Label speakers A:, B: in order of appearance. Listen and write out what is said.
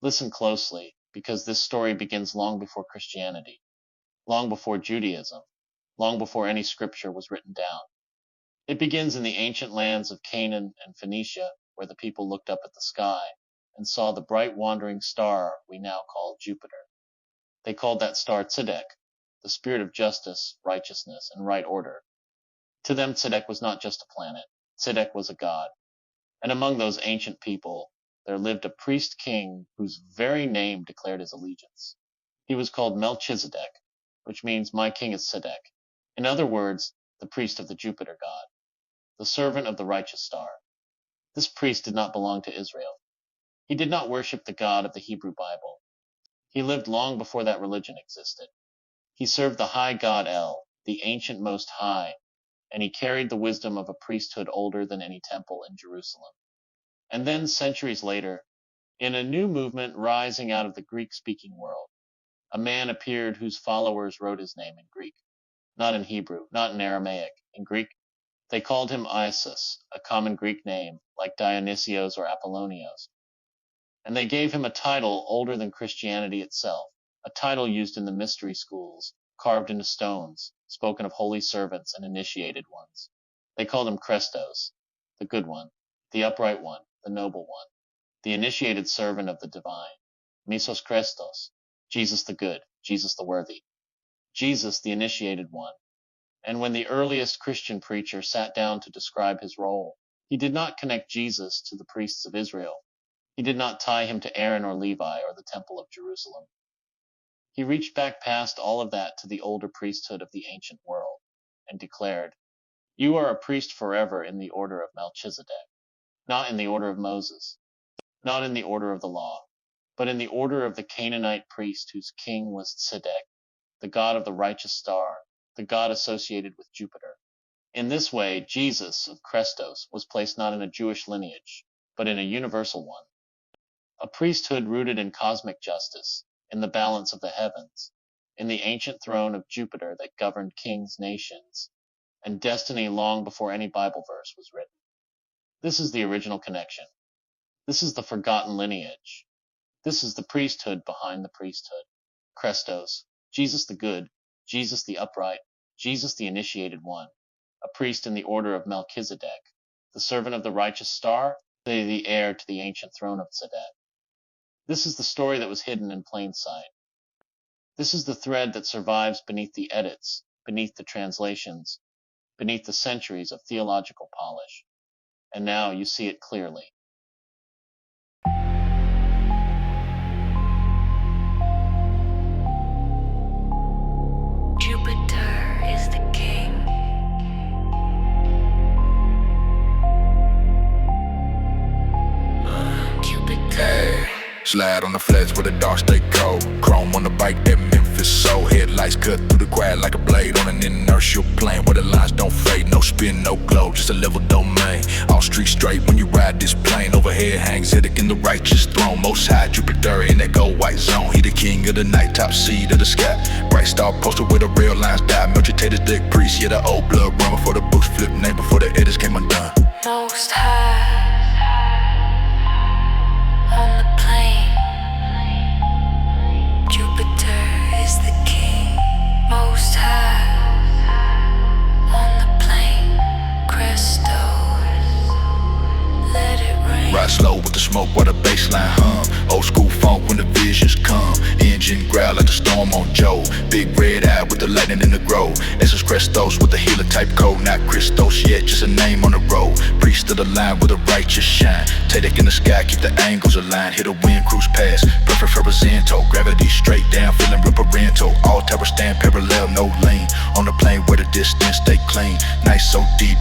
A: Listen closely, because this story begins long before Christianity, long before Judaism, long before any scripture was written down. It begins in the ancient lands of Canaan and Phoenicia, where the people looked up at the sky and saw the bright wandering star we now call Jupiter. They called that star Tsedek, the spirit of justice, righteousness, and right order. To them, Tsedek was not just a planet. Tsedek was a god. And among those ancient people, there lived a priest king whose very name declared his allegiance. He was called Melchizedek, which means my king is Tsedek. In other words, the priest of the Jupiter god, the servant of the righteous star. This priest did not belong to Israel. He did not worship the God of the Hebrew Bible. He lived long before that religion existed. He served the high god El, the ancient Most High, and he carried the wisdom of a priesthood older than any temple in Jerusalem. And then, centuries later, in a new movement rising out of the Greek-speaking world, a man appeared whose followers wrote his name in Greek, not in Hebrew, not in Aramaic, in Greek. They called him Isis, a common Greek name, like Dionysios or Apollonios. And they gave him a title older than Christianity itself, a title used in the mystery schools, carved into stones, spoken of holy servants and initiated ones. They called him Christos, the good one, the upright one, the noble one, the initiated servant of the divine, Misos Christos, Jesus the good, Jesus the worthy, Jesus the initiated one. And when the earliest Christian preacher sat down to describe his role, he did not connect Jesus to the priests of Israel. He did not tie him to Aaron or Levi or the temple of Jerusalem. He reached back past all of that to the older priesthood of the ancient world and declared, "You are a priest forever in the order of Melchizedek, not in the order of Moses, not in the order of the law, but in the order of the Canaanite priest whose king was Tsedek, the god of the righteous star, the god associated with Jupiter." In this way, Jesus of Christos was placed not in a Jewish lineage, but in a universal one. A priesthood rooted in cosmic justice, in the balance of the heavens, in the ancient throne of Jupiter that governed kings, nations, and destiny long before any Bible verse was written. This is the original connection. This is the forgotten lineage. This is the priesthood behind the priesthood. Christos, Jesus the good, Jesus the upright, Jesus the initiated one, a priest in the order of Melchizedek, the servant of the righteous star, the heir to the ancient throne of Tsedek. This is the story that was hidden in plain sight. This is the thread that survives beneath the edits, beneath the translations, beneath the centuries of theological polish. And now you see it clearly.
B: Jupiter is the king. Jupiter.
C: Slide on the flats where the dark stay cold. Chrome on the bike that Memphis soul. Headlights cut through the crowd like a blade on an inertial plane where the lines don't fade. No spin, no glow, just a level domain. All streets straight when you ride this plane. Overhead hangs Tsedek in the righteous throne. Most high Jupiter in that gold white zone. He the king of the night, top seed of the sky. Bright star posted where the real lines die. Melchizedek priest, yeah, the old blood run before the books flip name, before the edits came undone.
B: Most high on the plane. Jupiter is the king. Most high on the plane. Christos, let it rain.
C: Ride slow with the smoke while the baseline hum. Old school funk when the visions come. Engine growl like the storm on Joe. Big red eye with the lightning in the grove. Essence Christos with the healer type code. Not Christos yet, just a name on the road. Priest of the line with a righteous shine. Tsedek in the sky, keep the angles aligned. Hit a wind, cruise past, perfect represento. Gravity straight down, feeling real parental. All towers stand parallel, no lane. On the plane where the distance stay clean. Night so deep,